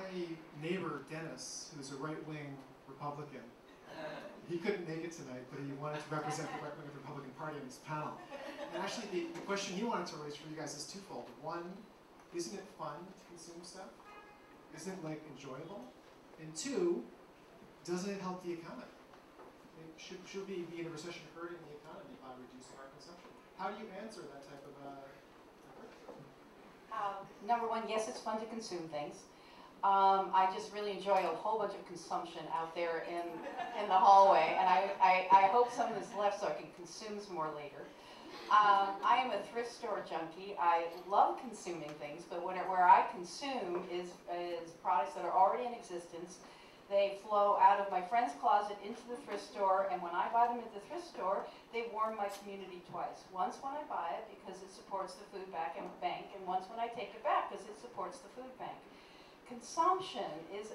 my neighbor, Dennis, who's a right-wing Republican. He couldn't make it tonight, but he wanted to represent the right-wing Republican Party on this panel. And actually, the question he wanted to raise for you guys is twofold. One, isn't it fun to consume stuff? Isn't it, like, enjoyable? And two, doesn't it help the economy? Should we be in a recession hurting the economy by reducing our consumption? How do you answer that type of Number one, yes, it's fun to consume things. I just really enjoy a whole bunch of consumption out there in the hallway, and I hope some of this left so I can consume some more later. I am a thrift store junkie. I love consuming things, but where I consume is products that are already in existence. They flow out of my friend's closet into the thrift store, and when I buy them at the thrift store, they warm my community twice. Once when I buy it because it supports the food bank, and once when I take it back because it supports the food bank. Consumption is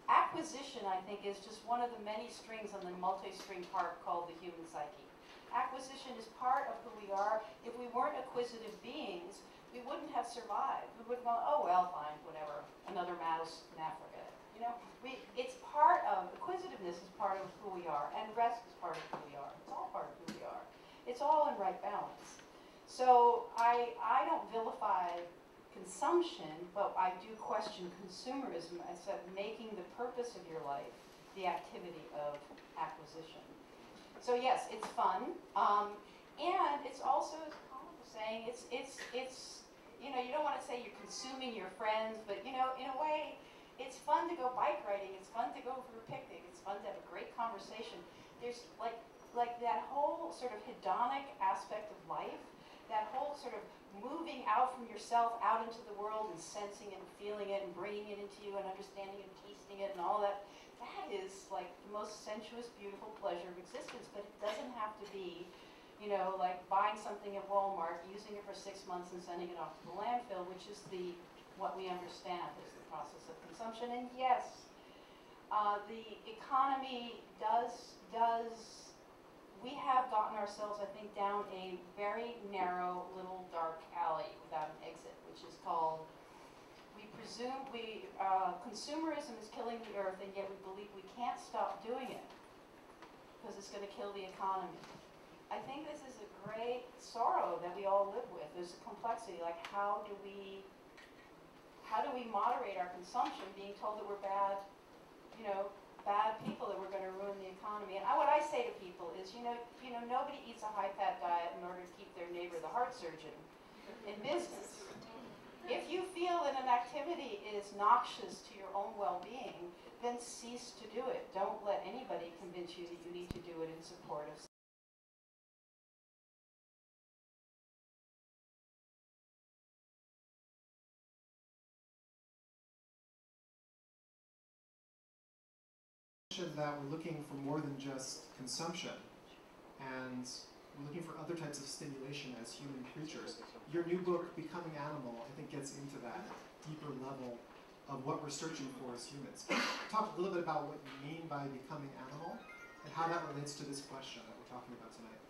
acquisition, I think, is just one of the many strings on the multi-string harp called the human psyche. Acquisition is part of who we are. If we weren't acquisitive beings, we wouldn't have survived. We would go, oh well, fine, whatever, another mouse in Africa. You know, it's part of, acquisitiveness is part of who we are, and rest is part of who we are. It's all part of who we are. It's all in right balance. So I don't vilify consumption, but I do question consumerism as making the purpose of your life the activity of acquisition. So yes, it's fun, and it's also, as Colin was saying, it's you know, you don't want to say you're consuming your friends, but you know, in a way, it's fun to go bike riding. It's fun to go for a picnic. It's fun to have a great conversation. There's like that whole sort of hedonic aspect of life, that whole sort of moving out from yourself out into the world and sensing it and feeling it and bringing it into you and understanding it and tasting it and all that. That is like the most sensuous, beautiful pleasure of existence. But it doesn't have to be, you know, like buying something at Walmart, using it for 6 months and sending it off to the landfill, which is what we understand is the process of consumption. And yes, the economy we have gotten ourselves, I think, down a very narrow little dark alley without an exit, which is called, consumerism is killing the earth, and yet we believe we can't stop doing it because it's going to kill the economy. I think this is a great sorrow that we all live with. There's a complexity, like how do we moderate our consumption, being told that we're bad, you know, bad people, that we're going to ruin the economy. And what I say to people is, you know, nobody eats a high-fat diet in order to keep their neighbor the heart surgeon in business. If you feel that an activity is noxious to your own well-being, then cease to do it. Don't let anybody convince you that you need to do it in support of that we're looking for more than just consumption, and we're looking for other types of stimulation as human creatures. Your new book, Becoming Animal, I think gets into that deeper level of what we're searching for as humans. Talk a little bit about what you mean by becoming animal and how that relates to this question that we're talking about tonight.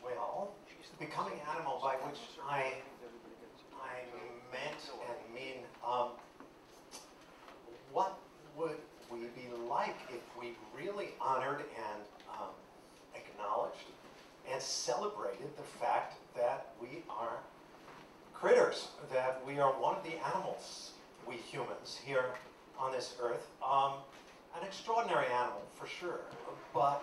Well, becoming animal, by which I meant and mean, what would we be like if we really honored and acknowledged and celebrated the fact that we are critters, that we are one of the animals, we humans here on this earth. An extraordinary animal, for sure, but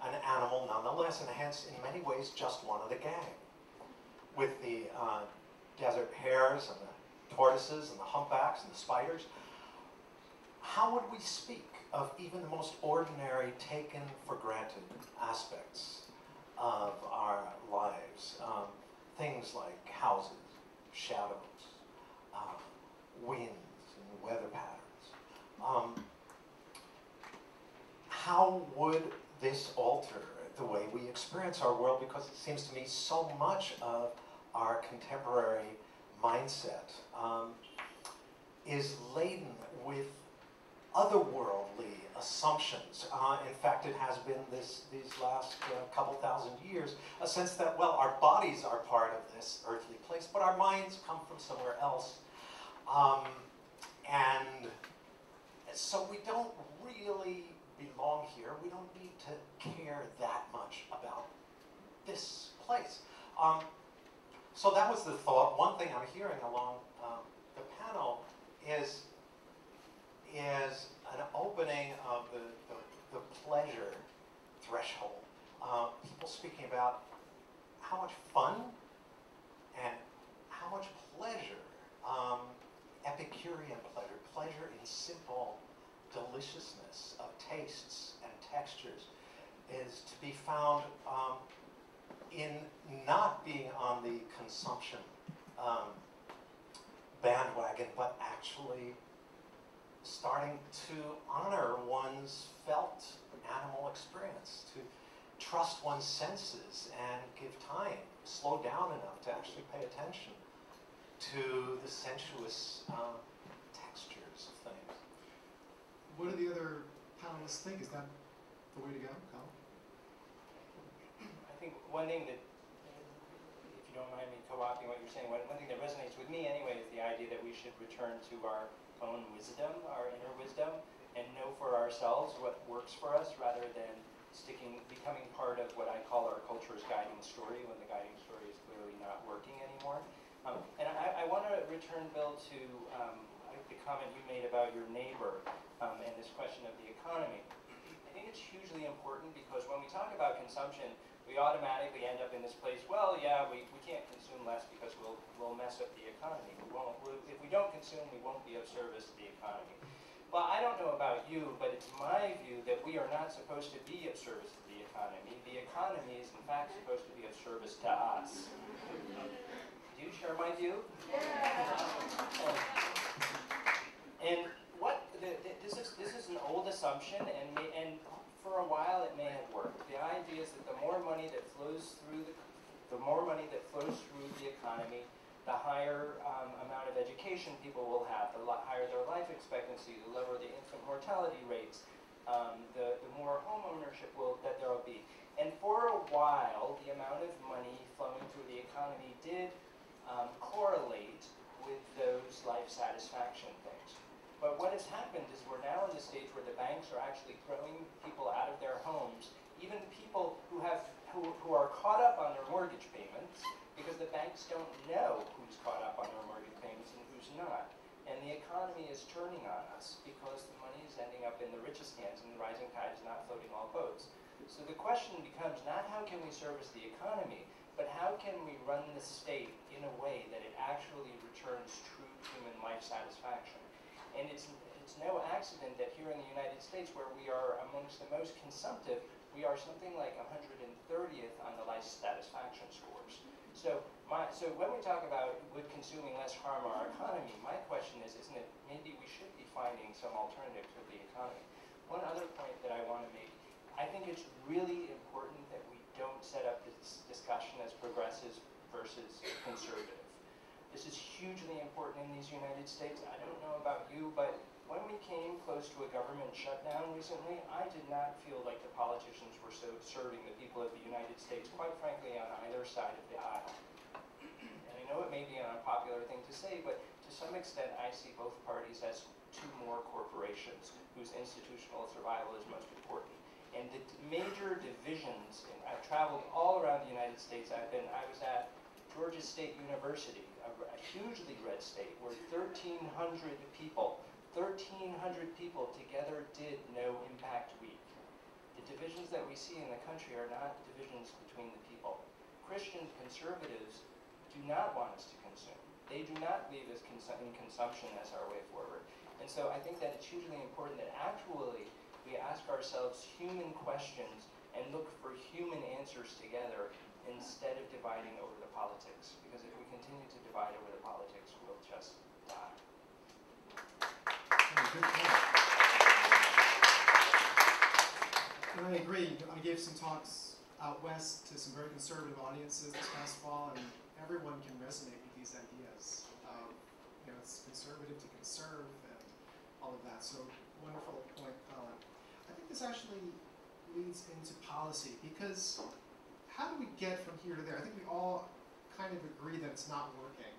an animal nonetheless, and hence, in many ways, just one of the gang. With the desert hares and the tortoises and the humpbacks and the spiders, how would we speak of even the most ordinary, taken for granted aspects of our lives? Things like houses, shadows, winds and weather patterns. How would this alter the way we experience our world? Because it seems to me so much of our contemporary mindset is laden with otherworldly assumptions. In fact, it has been these last couple thousand years, a sense that, well, our bodies are part of this earthly place, but our minds come from somewhere else. And so we don't really belong here. We don't need to care that much about this place. So that was the thought. One thing I'm hearing along the panel is an opening of the pleasure threshold. People speaking about how much fun and how much pleasure, Epicurean pleasure, pleasure in simple deliciousness of tastes and textures, is to be found in not being on the consumption bandwagon, but actually starting to honor one's felt animal experience, to trust one's senses and give time, slow down enough to actually pay attention to the sensuous textures of things. What do the other panelists think? Is that the way to go, Colin? I think one thing that, if you don't mind me co-opting what you're saying, one thing that resonates with me anyway is the idea that we should return to our own wisdom, our inner wisdom, and know for ourselves what works for us rather than becoming part of what I call our culture's guiding story when the guiding story is clearly not working anymore. And I want to return, Bill, to the comment you made about your neighbor and this question of the economy. I think it's hugely important because when we talk about consumption, we automatically end up in this place, well, yeah, we can't consume less because we'll mess up the economy. If we don't consume, we won't be of service to the economy. Well, I don't know about you, but it's my view that we are not supposed to be of service to the economy. The economy is, in fact, supposed to be of service to us. Do you share my view? Yeah. And this is an old assumption, and for a while it may have worked. The idea is that the more money that flows through the economy, the higher amount of education people will have, the higher their life expectancy, the lower the infant mortality rates, the more home ownership that there will be. And for a while, the amount of money flowing through the economy did correlate with those life satisfaction things. But what has happened is we're now in the stage where the banks are actually throwing people out of their homes, even people who are caught up on their mortgage payments, because the banks don't know who's caught up on their mortgage payments and who's not. And the economy is turning on us because the money is ending up in the richest hands and the rising tide is not floating all boats. So the question becomes not how can we service the economy, but how can we run the state in a way that it actually returns true human life satisfaction. And it's no accident that here in the United States, where we are amongst the most consumptive, we are something like 130th on the life satisfaction scores. So when we talk about would consuming less harm our economy, my question is, isn't it maybe we should be finding some alternative to the economy? One other point that I want to make, I think it's really important that we don't set up this discussion as progressive versus conservative. This is hugely important in these United States. I don't know about you, but when we came close to a government shutdown recently, I did not feel like the politicians were so serving the people of the United States, quite frankly, on either side of the aisle. And I know it may be an unpopular thing to say, but to some extent, I see both parties as two more corporations whose institutional survival is most important. And the major divisions, and I've traveled all around the United States. I was at Georgia State University, a hugely red state, where 1,300 people together did no impact week. The divisions that we see in the country are not divisions between the people. Christian conservatives do not want us to consume. They do not believe in consumption as our way forward. And so I think that it's hugely important that actually we ask ourselves human questions and look for human answers together instead of dividing over the politics. Because if we continue to divide over the politics, we'll just die. Good point. And I agree. I gave some talks out west to some very conservative audiences this past fall, and everyone can resonate with these ideas. It's conservative to conserve and all of that. So wonderful point, Colin. I think this actually leads into policy, because how do we get from here to there? I think we all kind of agree that it's not working,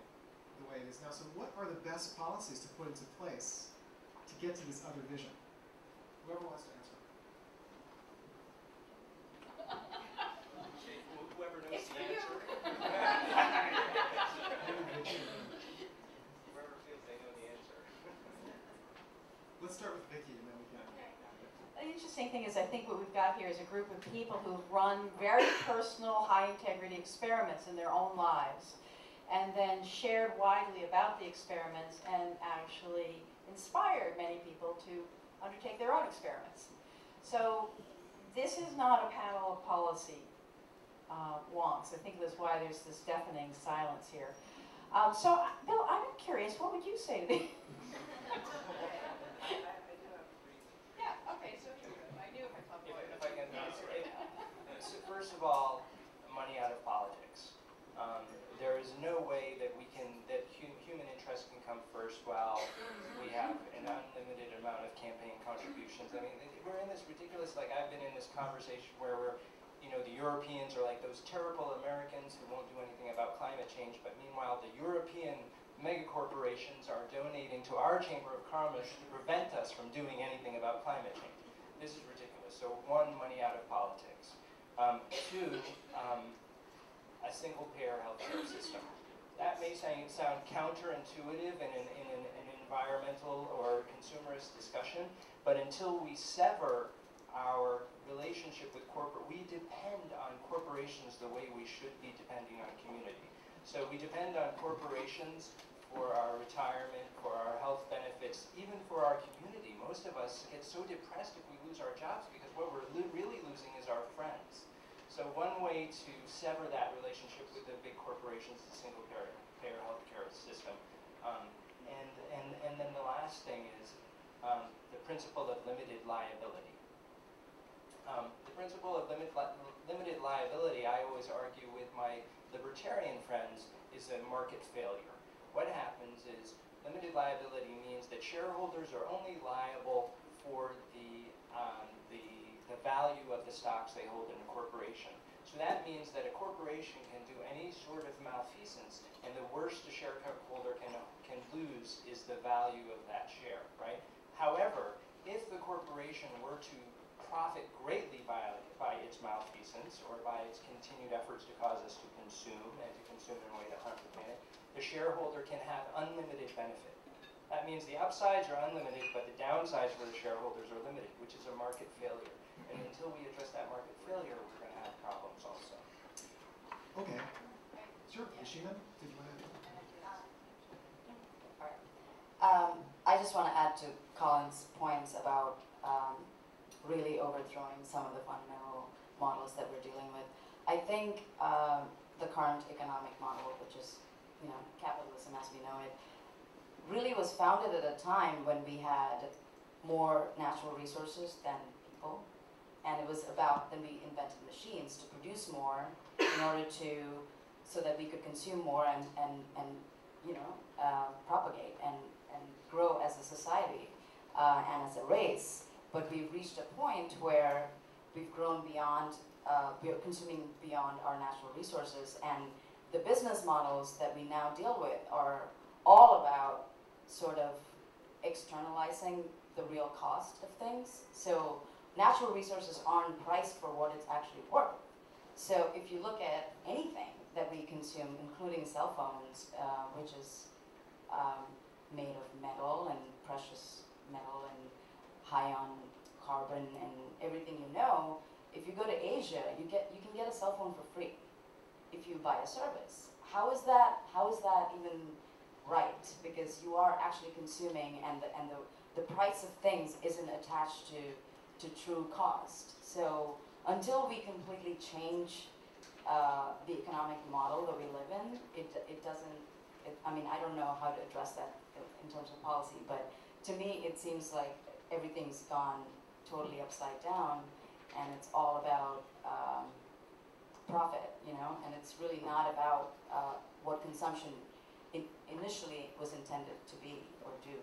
the way it is now. So what are the best policies to put into place to get to this other vision? Whoever wants to answer. Whoever knows It's the for you. answer. Whoever feels they know the answer. Let's start with Vicki, and then we can. The interesting thing is I think what we've got here is a group of people who've run very personal, high-integrity experiments in their own lives and then shared widely about the experiments and actually inspired many people to undertake their own experiments. So this is not a panel of policy wonks. I think that's why there's this deafening silence here. So, Bill, I'm curious, what would you say to me? Yeah, okay, so here we go. I knew if I talked about it. If I can, so first of all, money out of politics. There is no way that human interest can come first while we have an unlimited amount of campaign contributions. I mean, we're in this ridiculous, like I've been in this conversation where the Europeans are like those terrible Americans who won't do anything about climate change, but meanwhile the European megacorporations are donating to our Chamber of Commerce to prevent us from doing anything about climate change. This is ridiculous. So one, money out of politics. Two, a single-payer healthcare system. That may sound counterintuitive in an environmental or consumerist discussion, but until we sever our relationship with we depend on corporations the way we should be depending on community. So we depend on corporations for our retirement, for our health benefits, even for our community. Most of us get so depressed if we lose our jobs because what we're really losing is our friends. So one way to sever that relationship with the big corporations is a single-payer healthcare system. And then the last thing is the principle of limited liability. The principle of limited liability, I always argue with my libertarian friends, is a market failure. What happens is limited liability means that shareholders are only liable for the value of the stocks they hold in a corporation. So that means that a corporation can do any sort of malfeasance, and the worst a shareholder can lose is the value of that share, right? However, if the corporation were to profit greatly by its malfeasance or by its continued efforts to cause us to consume and to consume in a way that harms the planet, the shareholder can have unlimited benefit. That means the upsides are unlimited, but the downsides for the shareholders are limited, which is a market failure. And until we address that market failure, we're going to have problems also. Okay. Sure. Yashina, did you want to? I just want to add to Colin's points about really overthrowing some of the fundamental models that we're dealing with. I think the current economic model, which is capitalism as we know it, really was founded at a time when we had more natural resources than people. And it was about, then we invented machines to produce more in order so that we could consume more and propagate and grow as a society and as a race. But we've reached a point where we've grown beyond, we are consuming beyond our natural resources, and the business models that we now deal with are all about sort of externalizing the real cost of things. So natural resources aren't priced for what it's actually worth. So if you look at anything that we consume, including cell phones, which is made of metal and precious metal and high on carbon and everything if you go to Asia, you can get a cell phone for free if you buy a service. How is that even right? Because you are actually consuming, and the price of things isn't attached to true cost. So until we completely change the economic model that we live in, it doesn't. I mean, I don't know how to address that in terms of policy, but to me, it seems like everything's gone totally upside down, and it's all about profit, and it's really not about what consumption initially was intended to be or do.